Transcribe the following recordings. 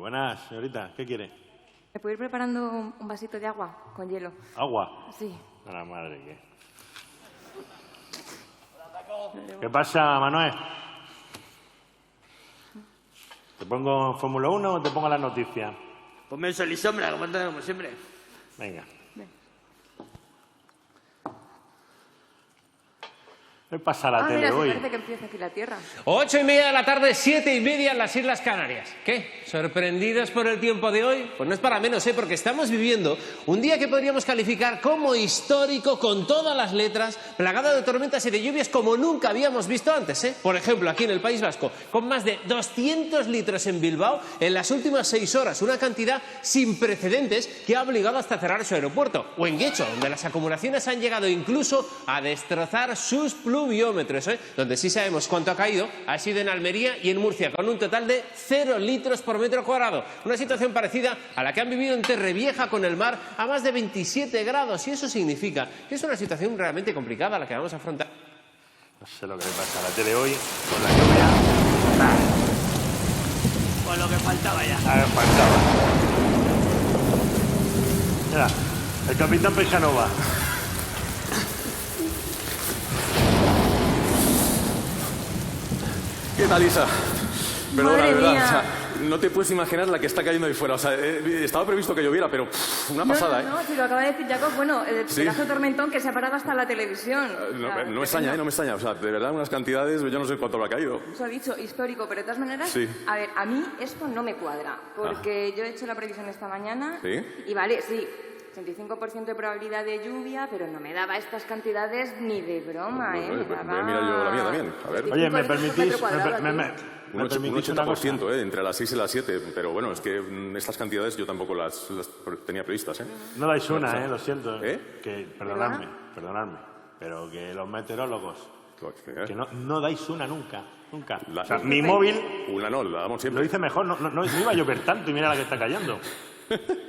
Buenas, señorita. ¿Qué quiere? ¿Me puedo ir preparando un vasito de agua con hielo? ¿Agua? Sí. A la madre que... ¿Qué pasa, Manuel? ¿Te pongo Fórmula 1 o te pongo las noticias? Ponme el sol y sombra, como siempre. Venga. ¿Qué pasa la tele mira, hoy? parece que empieza aquí la Tierra. 8:30 de la tarde, 7:30 en las Islas Canarias. ¿Qué? ¿Sorprendidos por el tiempo de hoy? Pues no es para menos, porque estamos viviendo un día que podríamos calificar como histórico, con todas las letras, plagado de tormentas y de lluvias como nunca habíamos visto antes, Por ejemplo, aquí en el País Vasco, con más de 200 litros en Bilbao en las últimas 6 horas, una cantidad sin precedentes que ha obligado hasta cerrar su aeropuerto. O en Guecho, donde las acumulaciones han llegado incluso a destrozar sus pluviómetros, donde sí sabemos cuánto ha caído, ha sido en Almería y en Murcia, con un total de 0 litros por metro cuadrado. Una situación parecida a la que han vivido en Torrevieja, con el mar a más de 27 grados. Y eso significa que es una situación realmente complicada la que vamos a afrontar. No sé lo que le pasa a la tele hoy, con la lluvia. Con lo que faltaba ya. A ver, faltaba. Mira, el capitán Pejanova. ¿Qué tal, Isa? Perdona, Madre de verdad, mía. o sea, no te puedes imaginar la que está cayendo ahí fuera. O sea, estaba previsto que lloviera, pero una pasada, No, si lo acaba de decir Jacob, bueno, el Sí. pedazo de tormentón que se ha parado hasta la televisión. No me extraña, no me extraña. O sea, de verdad, unas cantidades, yo no sé cuánto habrá caído. Os ha dicho histórico, pero de todas maneras, Sí. a ver, a mí esto no me cuadra, porque yo he hecho la previsión esta mañana ¿Sí? y vale, sí, 85% de probabilidad de lluvia, pero no me daba estas cantidades ni de broma, Pues, Me pues, daba... voy a mirar yo la mía también, a ver. Oye, ¿me 25 litros por permitís? metro cuadrado aquí. ¿Me Un permitís una cosa? 80%, entre las 6 y las 7. Pero bueno, es que estas cantidades yo tampoco las tenía previstas, No dais una, O sea, lo siento. ¿Eh? Que, perdonadme, pero que los meteorólogos, ¿Eh? que no dais una nunca, nunca. La- O sea, mi móvil Una no, la damos lo siempre. dice mejor, no iba a llover tanto y mira la que está cayendo.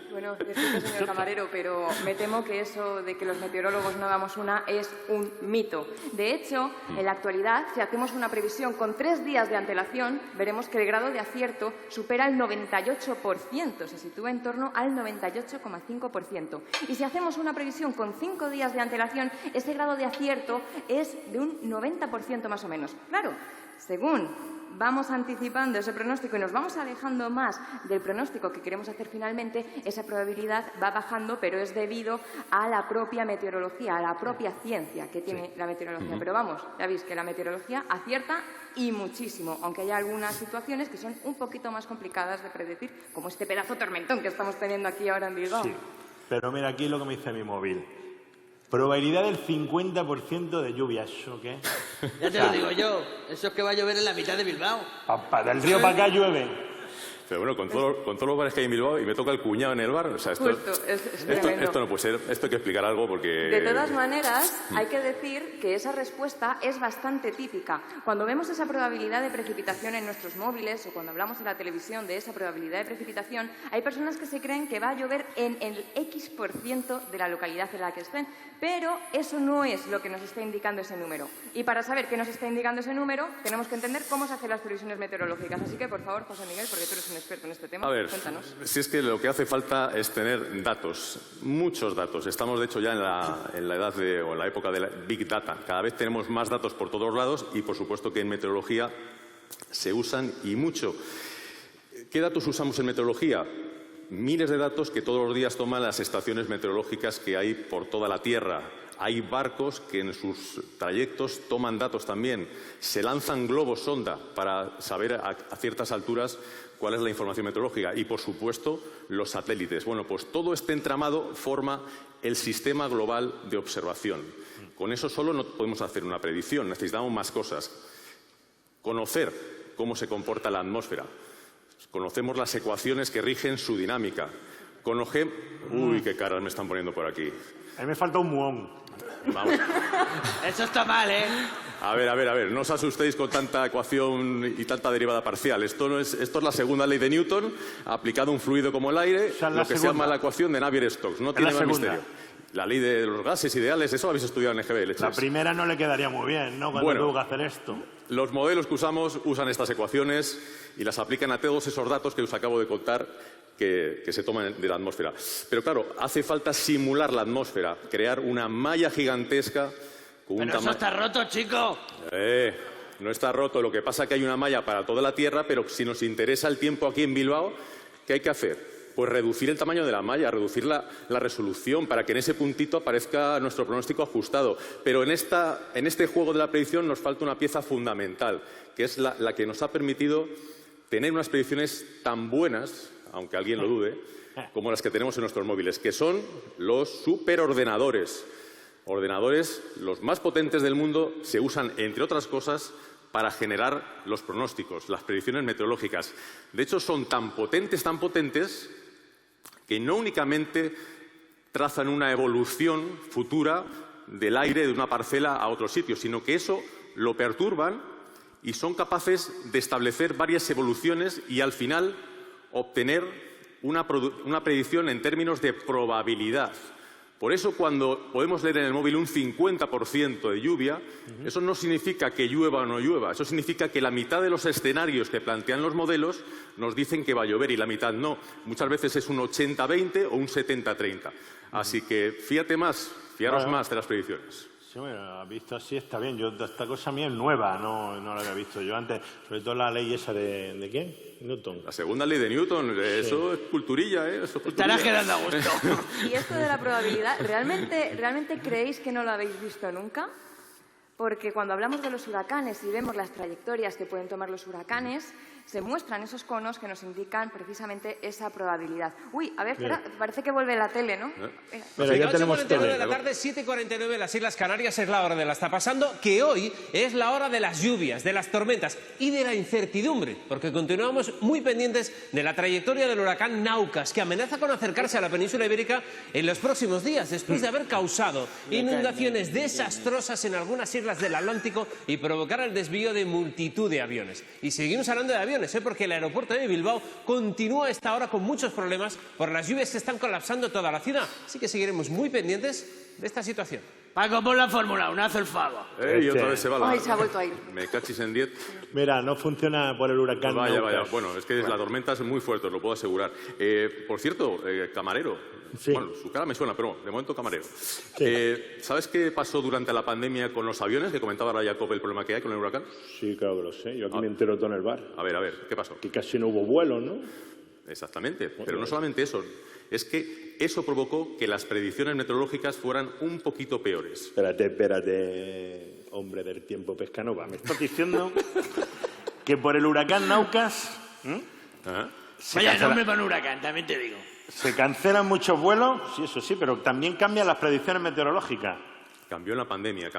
Bueno, disculpe, señor camarero, pero me temo que eso de que los meteorólogos no damos una es un mito. De hecho, en la actualidad, si hacemos una previsión con 3 días de antelación, veremos que el grado de acierto supera el 98%, se sitúa en torno al 98,5%. Y si hacemos una previsión con 5 días de antelación, ese grado de acierto es de un 90% más o menos. Claro, según vamos anticipando ese pronóstico y nos vamos alejando más del pronóstico que queremos hacer finalmente, esa probabilidad va bajando, pero es debido a la propia meteorología, a la propia ciencia que tiene la meteorología. Pero vamos, ya veis que la meteorología acierta y muchísimo, aunque hay algunas situaciones que son un poquito más complicadas de predecir, como este pedazo de tormentón que estamos teniendo aquí ahora en Bilbao. Sí, pero mira aquí lo que me dice mi móvil. Probabilidad del 50% de lluvia. ¿Eso qué? Ya te lo digo yo. Eso es que va a llover en la mitad de Bilbao. Del río para acá llueve. Pero bueno, con todos los bares que hay en Bilbao, y me toca el cuñado en el bar, o sea, esto no puede ser. Esto hay que explicar algo porque... De todas maneras, hay que decir que esa respuesta es bastante típica. Cuando vemos esa probabilidad de precipitación en nuestros móviles o cuando hablamos en la televisión de esa probabilidad de precipitación, hay personas que se creen que va a llover en el X% de la localidad en la que estén, pero eso no es lo que nos está indicando ese número. Y para saber qué nos está indicando ese número, tenemos que entender cómo se hacen las previsiones meteorológicas. Así que, por favor, José Miguel, porque tú eres un experto en este tema, A ver, cuéntanos. si es que lo que hace falta es tener datos, muchos datos. Estamos, de hecho, ya en la edad o en la época de la Big Data. Cada vez tenemos más datos por todos lados y, por supuesto, que en meteorología se usan y mucho. ¿Qué datos usamos en meteorología? Miles de datos que todos los días toman las estaciones meteorológicas que hay por toda la Tierra. Hay barcos que en sus trayectos toman datos también. Se lanzan globos sonda para saber a ciertas alturas cuál es la información meteorológica. Y, por supuesto, los satélites. Bueno, pues todo este entramado forma el sistema global de observación. Con eso solo no podemos hacer una predicción, necesitamos más cosas. Conocer cómo se comporta la atmósfera. Conocemos las ecuaciones que rigen su dinámica. Uy, qué caras me están poniendo por aquí. A mí me falta un muón. Vamos. Eso está mal, ¿eh? A ver, no os asustéis con tanta ecuación y tanta derivada parcial. Esto es la segunda ley de Newton, aplicada a un fluido como el aire, O sea, lo que se llama la ecuación de Navier-Stokes. No tiene más misterio. La ley de los gases ideales, eso lo habéis estudiado en EGB. La primera no le quedaría muy bien, ¿no? Cuando Bueno. tuvo que hacer esto. Los modelos que usamos usan estas ecuaciones y las aplican a todos esos datos que os acabo de contar que se toman de la atmósfera. Pero claro, hace falta simular la atmósfera, crear una malla gigantesca con un Pero eso tamaño... está roto, chico. No está roto, lo que pasa es que hay una malla para toda la Tierra, pero si nos interesa el tiempo aquí en Bilbao, ¿qué hay que hacer? Pues reducir el tamaño de la malla, reducir la resolución para que en ese puntito aparezca nuestro pronóstico ajustado. Pero en este juego de la predicción nos falta una pieza fundamental, que es la que nos ha permitido tener unas predicciones tan buenas, aunque alguien lo dude, como las que tenemos en nuestros móviles, que son los superordenadores. Ordenadores, los más potentes del mundo, se usan, entre otras cosas, para generar los pronósticos, las predicciones meteorológicas. De hecho, son tan potentes, que no únicamente trazan una evolución futura del aire de una parcela a otro sitio, sino que eso lo perturban y son capaces de establecer varias evoluciones y, al final, obtener una predicción en términos de probabilidad. Por eso, cuando podemos leer en el móvil un 50% de lluvia, eso no significa que llueva o no llueva. Eso significa que la mitad de los escenarios que plantean los modelos nos dicen que va a llover y la mitad no. Muchas veces es un 80-20 o un 70-30. Así que fiaros más de las predicciones. Sí, bueno, visto así está bien. Esta cosa mía es nueva, no la había visto yo antes. Sobre todo la ley esa ¿de quién? Newton. La segunda ley de Newton, eso es culturilla, ¿eh? Eso es culturilla. Estarás quedando a gusto. Y esto de la probabilidad, ¿realmente creéis que no lo habéis visto nunca? Porque cuando hablamos de los huracanes y vemos las trayectorias que pueden tomar los huracanes, se muestran esos conos que nos indican precisamente esa probabilidad. Uy, a ver, espera, parece que vuelve la tele, ¿no? Pero ya tenemos 8:49 tele. de la tarde, 7:49 en las Islas Canarias, es la hora de la está pasando, que hoy es la hora de las lluvias, de las tormentas y de la incertidumbre, porque continuamos muy pendientes de la trayectoria del huracán Naucas, que amenaza con acercarse a la península ibérica en los próximos días, después de haber causado inundaciones desastrosas en algunas islas del Atlántico y provocar el desvío de multitud de aviones. Y seguimos hablando de aviones, porque el aeropuerto de Bilbao continúa a esta hora con muchos problemas por las lluvias que están colapsando toda la ciudad. Así que seguiremos muy pendientes de esta situación. Paco, pon la Fórmula 1, haz el favor. Y otra vez se va la... Ay, se ha vuelto a ir. Me cachis en 10. Mira, no funciona por el huracán. Vaya. Naucas. Bueno, es que la tormenta es muy fuerte, os lo puedo asegurar. Por cierto, camarero. Sí. Bueno, su cara me suena, pero de momento camarero. ¿Sabes qué pasó durante la pandemia con los aviones? Que comentaba ahora Jacob el problema que hay con el huracán. Sí, claro que lo sé. Yo aquí me entero todo en el bar. A ver, ¿qué pasó? Que casi no hubo vuelos, ¿no? Exactamente, pero no solamente eso. Es que eso provocó que las predicciones meteorológicas fueran un poquito peores. Espérate, hombre del tiempo Pescanova. ¿Me estás diciendo que por el huracán Naucas Vaya nombre para un huracán, también te digo. se cancelan muchos vuelos? Sí, eso sí, pero también cambian las predicciones meteorológicas. Cambió en la pandemia.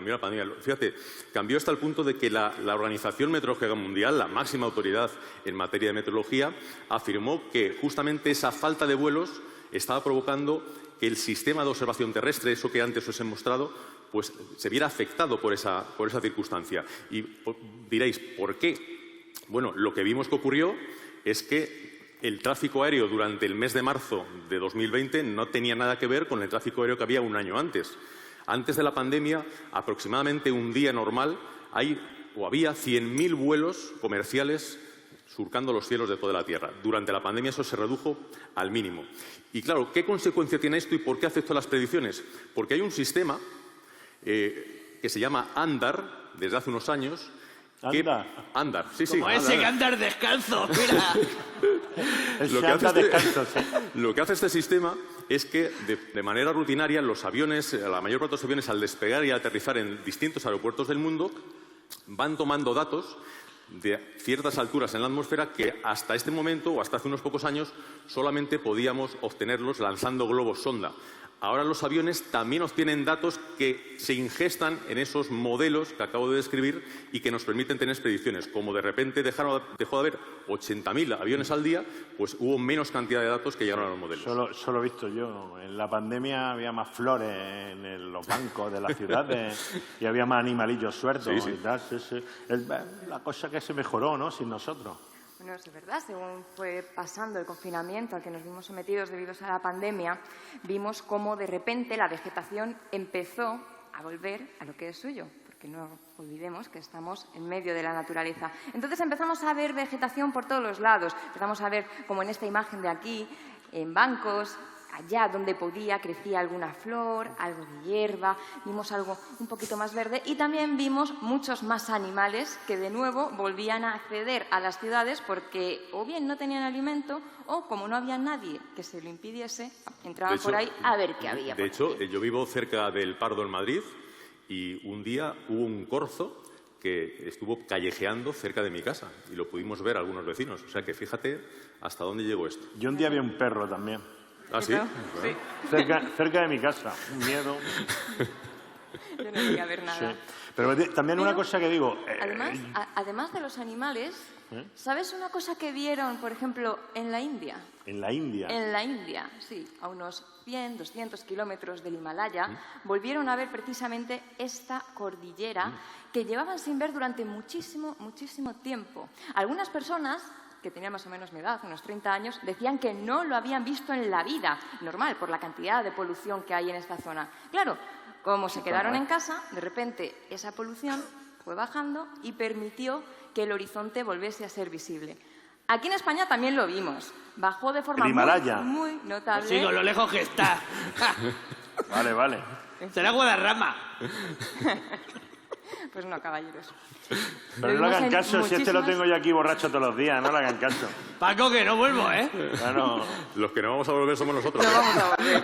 Fíjate, cambió hasta el punto de que la Organización Meteorológica Mundial, la máxima autoridad en materia de meteorología, afirmó que justamente esa falta de vuelos estaba provocando que el sistema de observación terrestre, eso que antes os he mostrado, pues se viera afectado por esa circunstancia. Y diréis, ¿por qué? Bueno, lo que vimos que ocurrió es que el tráfico aéreo durante el mes de marzo de 2020 no tenía nada que ver con el tráfico aéreo que había un año antes. Antes de la pandemia, aproximadamente un día normal, había 100.000 vuelos comerciales surcando los cielos de toda la Tierra. Durante la pandemia eso se redujo al mínimo. Y claro, ¿qué consecuencia tiene esto y por qué afectó las predicciones? Porque hay un sistema que se llama ANDAR, desde hace unos años. ANDAR, sí. Como ese que andar descalzo, mira. Lo que hace este sistema es que de manera rutinaria los aviones, la mayor parte de los aviones, al despegar y aterrizar en distintos aeropuertos del mundo, van tomando datos de ciertas alturas en la atmósfera que hasta este momento o hasta hace unos pocos años solamente podíamos obtenerlos lanzando globos sonda. Ahora los aviones también obtienen datos que se ingestan en esos modelos que acabo de describir y que nos permiten tener predicciones. Como de repente dejó de haber 80.000 aviones al día, pues hubo menos cantidad de datos que llegaron a los modelos. Solo he visto yo. En la pandemia había más flores en los bancos de las ciudades y había más animalillos sueltos y tal. Sí. La cosa que se mejoró, ¿no? Sin nosotros. Bueno, es verdad, según fue pasando el confinamiento al que nos vimos sometidos debido a la pandemia, vimos cómo de repente la vegetación empezó a volver a lo que es suyo. porque no olvidemos que estamos en medio de la naturaleza. Entonces empezamos a ver vegetación por todos los lados. Empezamos a ver, como en esta imagen de aquí, en bancos, allá donde podía crecía alguna flor, algo de hierba, vimos algo un poquito más verde y también vimos muchos más animales que de nuevo volvían a acceder a las ciudades porque o bien no tenían alimento o como no había nadie que se lo impidiese, entraban por ahí a ver qué había. De hecho, yo vivo cerca del Pardo en Madrid y un día hubo un corzo que estuvo callejeando cerca de mi casa y lo pudimos ver algunos vecinos. O sea que fíjate hasta dónde llegó esto. Yo un día vi un perro también. ¿Ah, sí? Sí. Cerca de mi casa. Un miedo. Yo no quería ver nada. Sí. Pero también una cosa que digo... Además de los animales, ¿sabes una cosa que vieron, por ejemplo, en la India? ¿En la India? En la India, sí. A unos 100, 200 kilómetros del Himalaya, volvieron a ver precisamente esta cordillera que llevaban sin ver durante muchísimo, muchísimo tiempo. Algunas personas que tenían más o menos mi edad, unos 30 años, decían que no lo habían visto en la vida, normal, por la cantidad de polución que hay en esta zona. Claro, como se quedaron en casa, de repente esa polución fue bajando y permitió que el horizonte volviese a ser visible. Aquí en España también lo vimos. Bajó de forma muy notable. Sí, con lo lejos que está. Vale. Será Guadarrama. Pues no, caballeros. Pero no le hagan caso, si este lo tengo yo aquí borracho todos los días, no le hagan caso. Paco, que no vuelvo, ¿eh? Bueno, Los que no vamos a volver somos nosotros. No vamos a volver.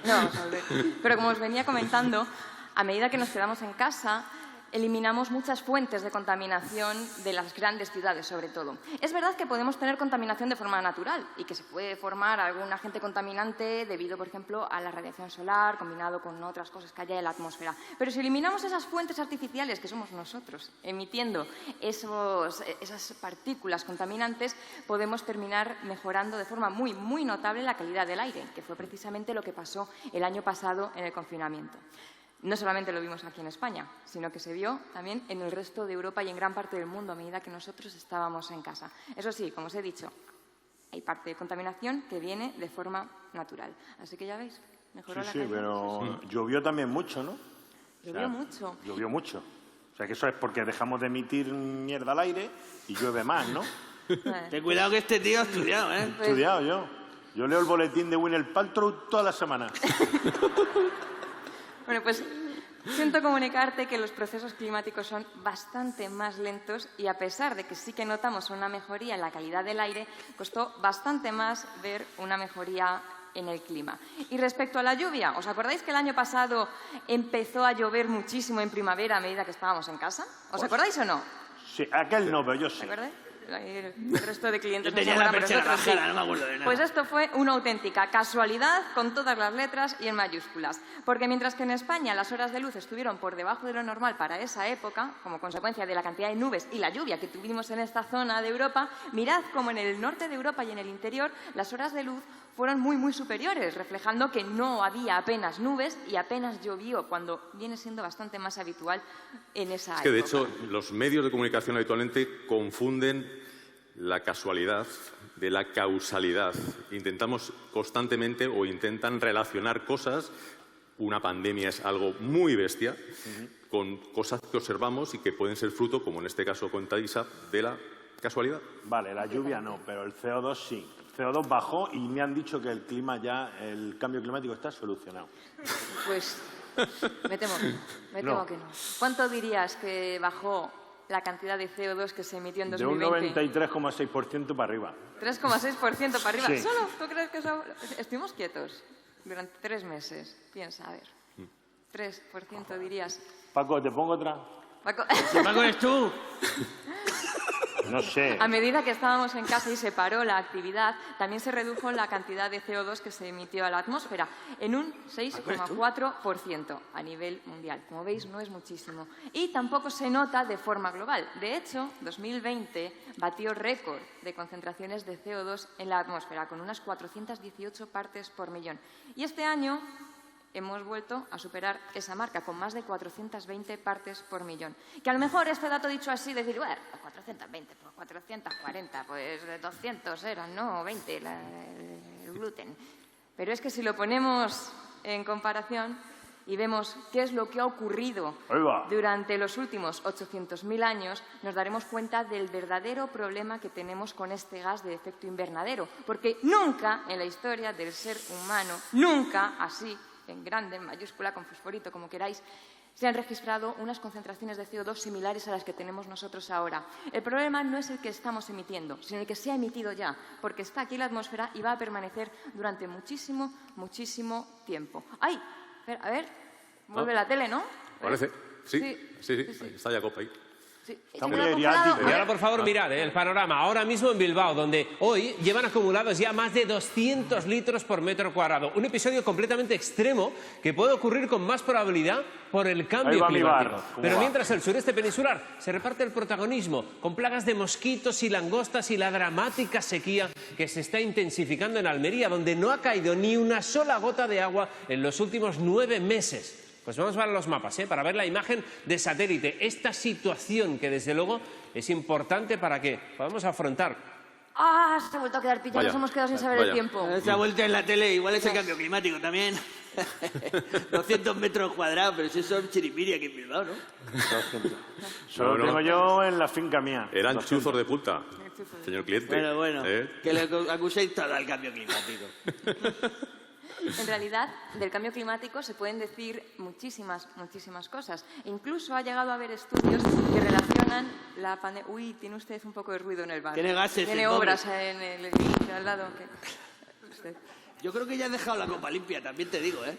No vamos a volver. Pero como os venía comentando, a medida que nos quedamos en casa, eliminamos muchas fuentes de contaminación de las grandes ciudades, sobre todo. Es verdad que podemos tener contaminación de forma natural y que se puede formar algún agente contaminante debido, por ejemplo, a la radiación solar, combinado con otras cosas que haya en la atmósfera. Pero si eliminamos esas fuentes artificiales, que somos nosotros, emitiendo esas partículas contaminantes, podemos terminar mejorando de forma muy, muy notable la calidad del aire, que fue precisamente lo que pasó el año pasado en el confinamiento. No solamente lo vimos aquí en España, sino que se vio también en el resto de Europa y en gran parte del mundo a medida que nosotros estábamos en casa. Eso sí, como os he dicho, hay parte de contaminación que viene de forma natural. Así que ya veis, mejoró la calidad. Sí, pero llovió también mucho, ¿no? Llovió mucho. Llovió mucho. O sea, que eso es porque dejamos de emitir mierda al aire y llueve más, ¿no? Ten cuidado que este tío ha estudiado, ¿eh? He estudiado yo. Yo leo el boletín de Gwyneth Paltrow toda la semana. Bueno, pues siento comunicarte que los procesos climáticos son bastante más lentos y a pesar de que sí que notamos una mejoría en la calidad del aire, costó bastante más ver una mejoría en el clima. Y respecto a la lluvia, ¿os acordáis que el año pasado empezó a llover muchísimo en primavera a medida que estábamos en casa? ¿Os acordáis o no? Sí, aquel no, pero yo sí. ¿Os acordáis? El resto de clientes Yo tenía no se la acuerdan, pero perchera nosotros sí. bajada, no me acuerdo de nada. Pues esto fue una auténtica casualidad con todas las letras y en mayúsculas. Porque mientras que en España las horas de luz estuvieron por debajo de lo normal para esa época, como consecuencia de la cantidad de nubes y la lluvia que tuvimos en esta zona de Europa, mirad como en el norte de Europa y en el interior las horas de luz fueron muy, muy superiores, reflejando que no había apenas nubes y apenas llovió, cuando viene siendo bastante más habitual en esa época. Es que, de hecho, los medios de comunicación habitualmente confunden la casualidad de la causalidad. Intentamos constantemente o intentan relacionar cosas. Una pandemia es algo muy bestia con cosas que observamos y que pueden ser fruto, como en este caso con Taisa, de la casualidad. Vale, la lluvia no, pero el CO2 sí. El CO2 bajó y me han dicho que el cambio climático está solucionado. Pues me temo que no. ¿Cuánto dirías que bajó la cantidad de CO2 que se emitió en 2020? De un 93,6% para arriba. 3,6% para arriba. Sí. ¿Solo? ¿Tú crees que eso...? Estuvimos quietos durante 3 meses. Piensa, a ver. 3% dirías. Paco, ¿te pongo otra? Paco, Paco, eres tú. No sé. a medida que estábamos en casa y se paró la actividad, también se redujo la cantidad de CO2 que se emitió a la atmósfera en un 6,4% a nivel mundial. Como veis, no es muchísimo. Y tampoco se nota de forma global. De hecho, 2020 batió récord de concentraciones de CO2 en la atmósfera, con unas 418 partes por millón. Y este año hemos vuelto a superar esa marca con más de 420 partes por millón. Que a lo mejor este dato dicho así, decir, bueno, 420, pues 440, pues 200 eran, ¿no? 20, el gluten. Pero es que si lo ponemos en comparación, y vemos qué es lo que ha ocurrido durante los últimos 800.000 años, nos daremos cuenta del verdadero problema que tenemos con este gas de efecto invernadero. Porque nunca en la historia del ser humano, nunca así, en grande, en mayúscula, con fosforito, como queráis, se han registrado unas concentraciones de CO2 similares a las que tenemos nosotros ahora. El problema no es el que estamos emitiendo, sino el que se ha emitido ya, porque está aquí en la atmósfera y va a permanecer durante muchísimo, muchísimo tiempo. ¡Ay! A ver, vuelve la tele, ¿no? Parece. Sí. Está Jacob ahí. Sí. Está muy eriático. Y ahora, por favor, mirad el panorama. Ahora mismo en Bilbao, donde hoy llevan acumulados ya más de 200 litros por metro cuadrado. Un episodio completamente extremo que puede ocurrir con más probabilidad por el cambio climático. Pero mientras el sureste peninsular se reparte el protagonismo con plagas de mosquitos y langostas y la dramática sequía que se está intensificando en Almería, donde no ha caído ni una sola gota de agua en los últimos 9 meses. Pues vamos a ver los mapas, para ver la imagen de satélite. Esta situación que, desde luego, es importante para que podamos afrontar. ¡Ah! Se ha vuelto a quedar pillado, nos hemos quedado sin saber el tiempo. Esa vuelta en la tele, igual es el cambio climático también. 200 metros cuadrados, pero eso son chiripiri aquí en Bilbao, ¿no? Solo lo tengo yo en la finca mía. Eran chuzos de puta, señor cliente. Bueno, que le acuséis todo al cambio climático. En realidad, del cambio climático se pueden decir muchísimas cosas. Incluso ha llegado a haber estudios que relacionan la pandemia... Uy, tiene usted un poco de ruido en el bar. Tiene gases. Tiene obras en el edificio al lado. Usted. Yo creo que ya has dejado la copa limpia, también te digo, ¿eh?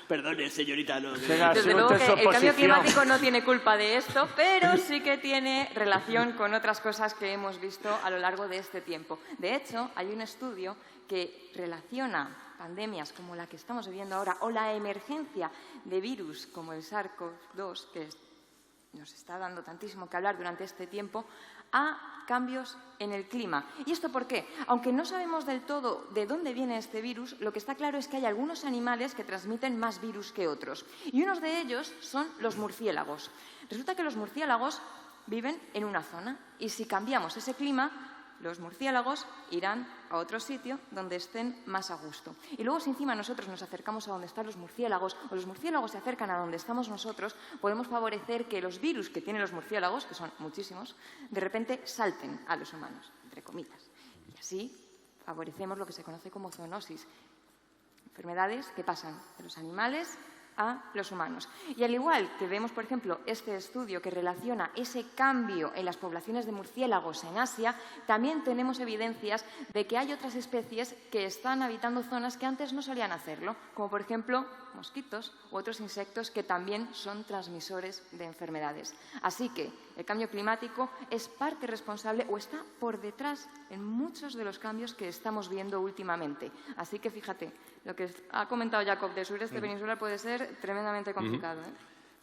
Perdone, señorita. No, desde luego que el cambio climático no tiene culpa de esto, pero sí que tiene relación con otras cosas que hemos visto a lo largo de este tiempo. De hecho, hay un estudio que relaciona pandemias como la que estamos viviendo ahora o la emergencia de virus como el SARS-CoV-2, que nos está dando tantísimo que hablar durante este tiempo, a cambios en el clima. ¿Y esto por qué? Aunque no sabemos del todo de dónde viene este virus, lo que está claro es que hay algunos animales que transmiten más virus que otros. Y unos de ellos son los murciélagos. Resulta que los murciélagos viven en una zona y si cambiamos ese clima, los murciélagos irán a otro sitio donde estén más a gusto. Y luego, si encima nosotros nos acercamos a donde están los murciélagos o los murciélagos se acercan a donde estamos nosotros, podemos favorecer que los virus que tienen los murciélagos, que son muchísimos, de repente salten a los humanos, entre comillas. Y así favorecemos lo que se conoce como zoonosis. Enfermedades que pasan de los animales a los humanos. Y al igual que vemos, por ejemplo, este estudio que relaciona ese cambio en las poblaciones de murciélagos en Asia, también tenemos evidencias de que hay otras especies que están habitando zonas que antes no solían hacerlo, como por ejemplo mosquitos u otros insectos que también son transmisores de enfermedades. Así que el cambio climático es parte responsable o está por detrás en muchos de los cambios que estamos viendo últimamente. Así que fíjate, lo que ha comentado Jacob del sureste peninsular puede ser tremendamente complicado.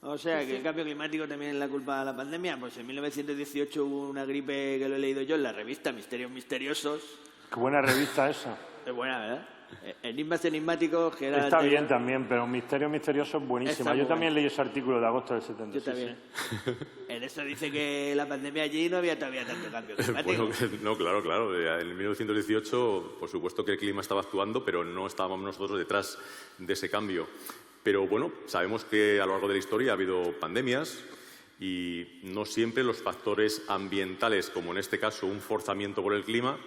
O sea, que el cambio climático también es la culpa de la pandemia. Pues en 1918 hubo una gripe que lo he leído yo en la revista Misterios Misteriosos. Qué buena revista esa. Es buena, ¿verdad? Enigmas enigmáticos, que era... Está bien también, pero Misterio Misterioso es buenísima. Yo también leí ese artículo de agosto del 76. Yo también. En eso dice que la pandemia allí no había todavía tanto cambio climático. Bueno, no, claro. En 1918, por supuesto que el clima estaba actuando, pero no estábamos nosotros detrás de ese cambio. Pero bueno, sabemos que a lo largo de la historia ha habido pandemias y no siempre los factores ambientales, como en este caso un forzamiento por el clima,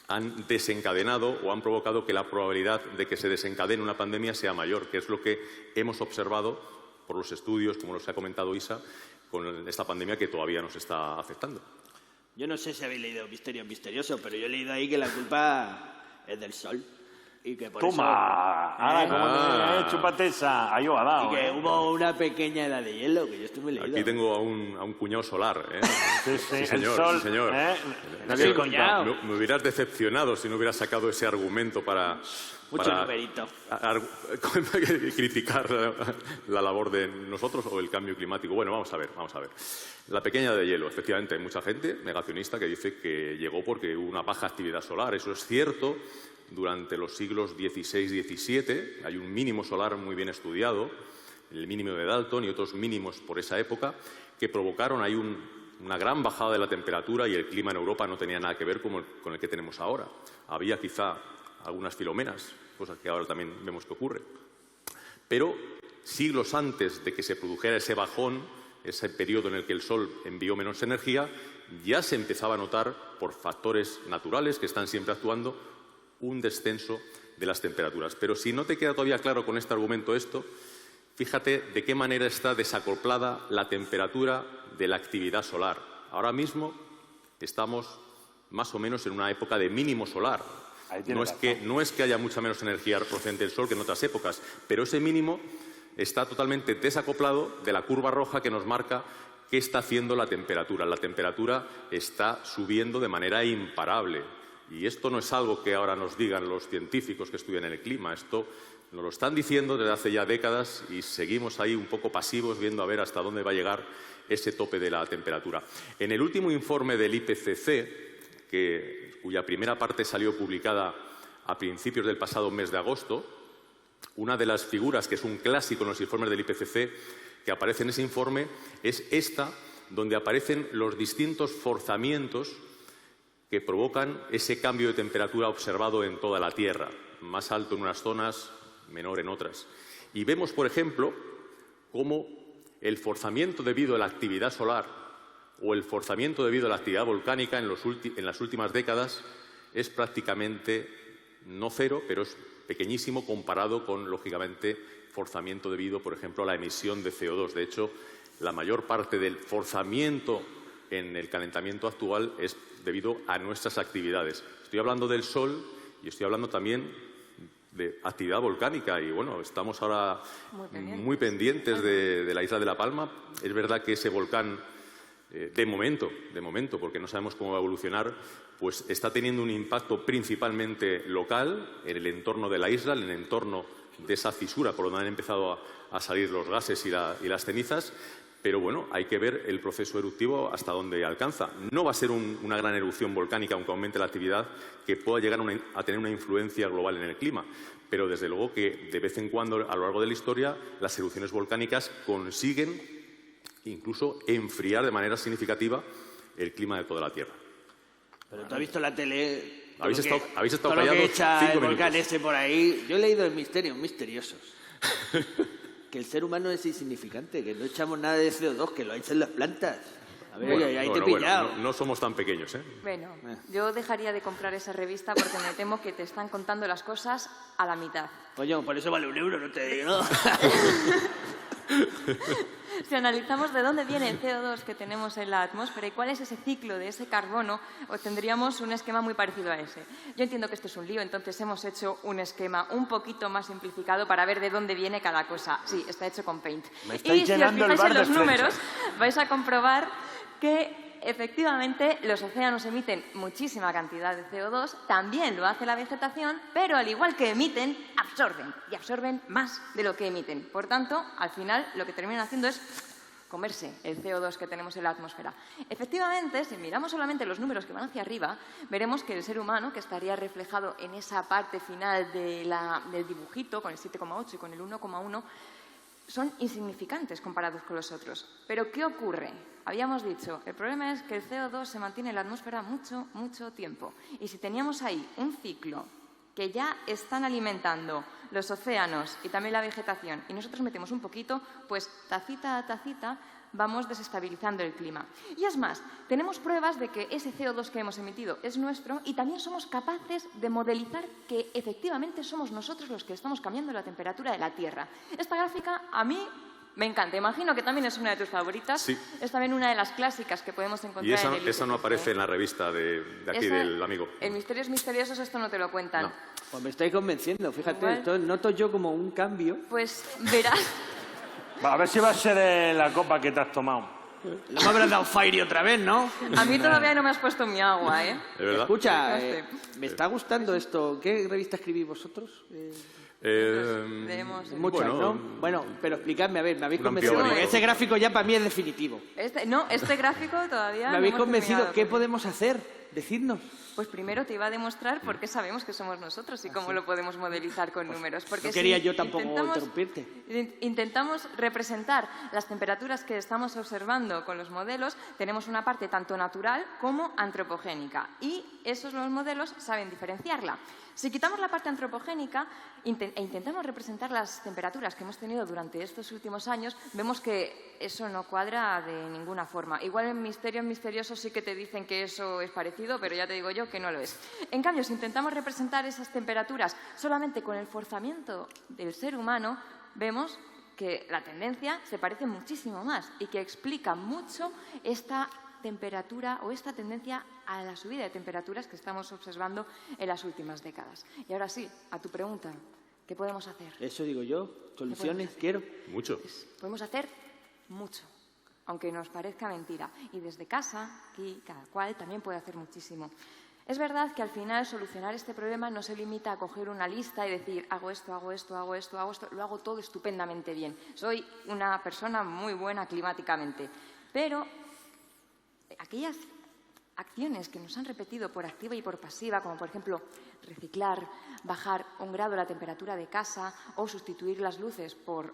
han desencadenado o han provocado que la probabilidad de que se desencadene una pandemia sea mayor, que es lo que hemos observado por los estudios, como nos ha comentado Isa, con esta pandemia que todavía nos está afectando. Yo no sé si habéis leído Misterios Misteriosos, pero yo he leído ahí que la culpa es del sol. Y que por ¡Toma! ¡Chúpate esa! Ahí va dado. Y que hubo una pequeña edad de hielo, que yo estoy muy leído. Aquí tengo a un cuñado solar, ¿eh? Sí, señor, el sol, sí, señor. Me hubieras decepcionado si no hubieras sacado ese argumento para criticar la labor de nosotros o el cambio climático. Bueno, vamos a ver. La pequeña edad de hielo, efectivamente, hay mucha gente negacionista que dice que llegó porque hubo una baja actividad solar. Eso es cierto. Durante los siglos XVI y XVII hay un mínimo solar muy bien estudiado, el mínimo de Dalton y otros mínimos por esa época, que provocaron ahí una gran bajada de la temperatura y el clima en Europa no tenía nada que ver con el que tenemos ahora. Había quizá algunas filomenas, cosa que ahora también vemos que ocurre. Pero siglos antes de que se produjera ese bajón, ese periodo en el que el Sol envió menos energía, ya se empezaba a notar, por factores naturales que están siempre actuando, un descenso de las temperaturas. Pero si no te queda todavía claro con este argumento esto, fíjate de qué manera está desacoplada la temperatura de la actividad solar. Ahora mismo estamos más o menos en una época de mínimo solar. No es que haya mucha menos energía procedente del Sol que en otras épocas, pero ese mínimo está totalmente desacoplado de la curva roja que nos marca qué está haciendo la temperatura. La temperatura está subiendo de manera imparable. Y esto no es algo que ahora nos digan los científicos que estudian el clima. Esto nos lo están diciendo desde hace ya décadas y seguimos ahí un poco pasivos viendo a ver hasta dónde va a llegar ese tope de la temperatura. En el último informe del IPCC, cuya primera parte salió publicada a principios del pasado mes de agosto, una de las figuras que es un clásico en los informes del IPCC que aparece en ese informe es esta, donde aparecen los distintos forzamientos que provocan ese cambio de temperatura observado en toda la Tierra, más alto en unas zonas, menor en otras. Y vemos, por ejemplo, cómo el forzamiento debido a la actividad solar o el forzamiento debido a la actividad volcánica en las últimas décadas es prácticamente no cero, pero es pequeñísimo comparado con, lógicamente, forzamiento debido, por ejemplo, a la emisión de CO2. De hecho, la mayor parte del forzamiento en el calentamiento actual es debido a nuestras actividades. Estoy hablando del Sol y estoy hablando también de actividad volcánica y, bueno, estamos ahora muy pendientes de la isla de La Palma. Es verdad que ese volcán, de momento, porque no sabemos cómo va a evolucionar, pues está teniendo un impacto principalmente local en el entorno de la isla, en el entorno de esa fisura por donde han empezado a salir los gases y las cenizas. Pero bueno, hay que ver el proceso eruptivo hasta dónde alcanza. No va a ser una gran erupción volcánica, aunque aumente la actividad, que pueda llegar a tener una influencia global en el clima. Pero desde luego que de vez en cuando, a lo largo de la historia, las erupciones volcánicas consiguen incluso enfriar de manera significativa el clima de toda la Tierra. Pero tú has visto la tele. Habéis estado todo lo callando que echa 5 el volcán minutos. ese por ahí. Yo he leído en Misterios Misteriosos que el ser humano es insignificante, que no echamos nada de CO2, que lo echan las plantas. A ver, Bueno, ahí te he pillado. no somos tan pequeños, ¿eh? Bueno, yo dejaría de comprar esa revista porque me temo que te están contando las cosas a la mitad. Coño, por eso vale €1, no te digo. Si analizamos de dónde viene el CO2 que tenemos en la atmósfera y cuál es ese ciclo de ese carbono, obtendríamos un esquema muy parecido a ese. Yo entiendo que esto es un lío, entonces hemos hecho un esquema un poquito más simplificado para ver de dónde viene cada cosa. Sí, está hecho con Paint. Y si os fijáis en los números, vais a comprobar que efectivamente los océanos emiten muchísima cantidad de CO2, también lo hace la vegetación, pero al igual que emiten, absorben, y absorben más de lo que emiten. Por tanto, al final lo que terminan haciendo es comerse el CO2 que tenemos en la atmósfera. Efectivamente, si miramos solamente los números que van hacia arriba, veremos que el ser humano, que estaría reflejado en esa parte final del dibujito, con el 7,8 y con el 1,1, son insignificantes comparados con los otros. Pero ¿qué ocurre? Habíamos dicho, el problema es que el CO2 se mantiene en la atmósfera mucho, mucho tiempo. Y si teníamos ahí un ciclo que ya están alimentando los océanos y también la vegetación, y nosotros metemos un poquito, pues tacita a tacita vamos desestabilizando el clima. Y es más, tenemos pruebas de que ese CO2 que hemos emitido es nuestro y también somos capaces de modelizar que efectivamente somos nosotros los que estamos cambiando la temperatura de la Tierra. Esta gráfica a mí me encanta. Imagino que también es una de tus favoritas. Sí. Es también una de las clásicas que podemos encontrar Y en el esa no IPCC. aparece en la revista de aquí del amigo. En Misterios Misteriosos esto no te lo cuentan. No. Pues me estáis convenciendo, fíjate, Igual. esto noto yo como un cambio. Pues verás. Va, a ver si va a ser la copa que te has tomado. No me habrás dado fire otra vez, ¿no? A mí todavía no me has puesto mi agua, ¿eh? ¿Es verdad? Escucha, Sí. me está gustando esto. ¿Qué revista escribís vosotros? Leemos el- Muchas, bueno, ¿no? Bueno, pero explicadme, a ver, me habéis un convencido. amplio Porque abanico. ese gráfico ya para mí es definitivo. Este gráfico todavía Me no habéis hemos convencido. terminado. ¿Qué podemos hacer? Decidnos. Pues primero te iba a demostrar por qué sabemos que somos nosotros y cómo lo podemos modelizar con números. Porque No quería si yo tampoco interrumpirte. Intentamos representar las temperaturas que estamos observando con los modelos. Tenemos una parte tanto natural como antropogénica y esos los modelos saben diferenciarla. Si quitamos la parte antropogénica e intentamos representar las temperaturas que hemos tenido durante estos últimos años, vemos que eso no cuadra de ninguna forma. Igual en Misterios Misteriosos sí que te dicen que eso es parecido, pero ya te digo yo que no lo es. En cambio, si intentamos representar esas temperaturas solamente con el forzamiento del ser humano, vemos que la tendencia se parece muchísimo más y que explica mucho esta temperatura o esta tendencia a la subida de temperaturas que estamos observando en las últimas décadas. Y ahora sí, a tu pregunta, ¿qué podemos hacer? Eso digo yo. Soluciones, quiero. Mucho. Podemos hacer mucho, aunque nos parezca mentira. Y desde casa, aquí, cada cual también puede hacer muchísimo. Es verdad que al final solucionar este problema no se limita a coger una lista y decir hago esto, hago esto, hago esto, hago esto, lo hago todo estupendamente bien. Soy una persona muy buena climáticamente. Pero aquellas acciones que nos han repetido por activa y por pasiva, como por ejemplo reciclar, bajar 1 grado la temperatura de casa o sustituir las luces por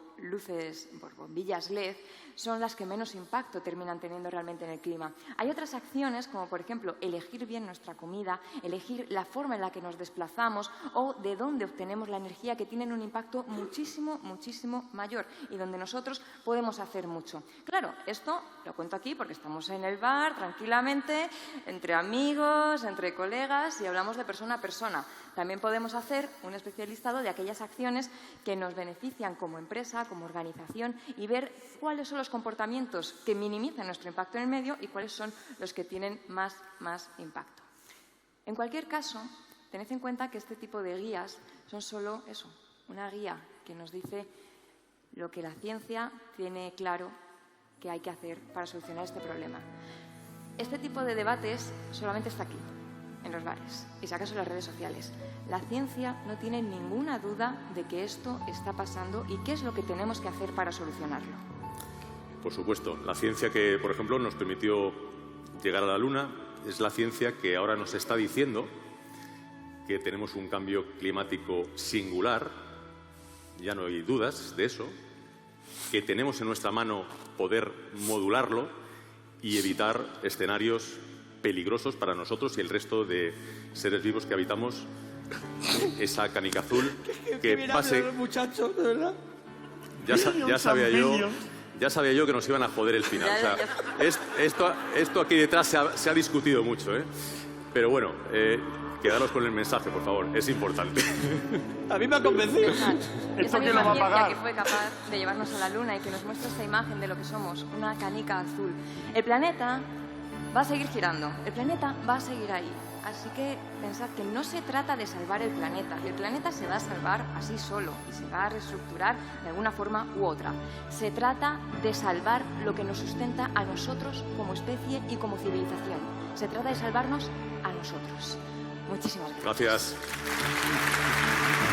bombillas LED, son las que menos impacto terminan teniendo realmente en el clima. Hay otras acciones, como por ejemplo elegir bien nuestra comida, elegir la forma en la que nos desplazamos o de dónde obtenemos la energía, que tienen un impacto muchísimo, muchísimo mayor y donde nosotros podemos hacer mucho. Claro, esto lo cuento aquí porque estamos en el bar, tranquilamente, entre amigos, entre colegas y hablamos de persona a persona. También podemos hacer un especial listado de aquellas acciones que nos benefician como empresa, como organización y ver cuáles son los comportamientos que minimizan nuestro impacto en el medio y cuáles son los que tienen más impacto. En cualquier caso, tened en cuenta que este tipo de guías son solo eso, una guía que nos dice lo que la ciencia tiene claro que hay que hacer para solucionar este problema. Este tipo de debates solamente está aquí, en los bares y si acaso en las redes sociales. La ciencia no tiene ninguna duda de que esto está pasando y qué es lo que tenemos que hacer para solucionarlo. Por supuesto. La ciencia que, por ejemplo, nos permitió llegar a la Luna es la ciencia que ahora nos está diciendo que tenemos un cambio climático singular, ya no hay dudas de eso, que tenemos en nuestra mano poder modularlo y evitar escenarios peligrosos para nosotros y el resto de seres vivos que habitamos esa canica azul que pase. Muchachos, de verdad. Ya sabía yo que nos iban a joder el final. O sea, esto aquí detrás se ha discutido mucho, ¿eh? Pero bueno, quedaros con el mensaje, por favor, es importante. A mí me ha convencido. Esa misma ciencia que fue capaz de llevarnos a la Luna y que nos muestra esta imagen de lo que somos, una canica azul. El planeta va a seguir girando, el planeta va a seguir ahí. Así que pensad que no se trata de salvar el planeta se va a salvar así solo y se va a reestructurar de alguna forma u otra. Se trata de salvar lo que nos sustenta a nosotros como especie y como civilización. Se trata de salvarnos a nosotros. Muchísimas gracias. Gracias.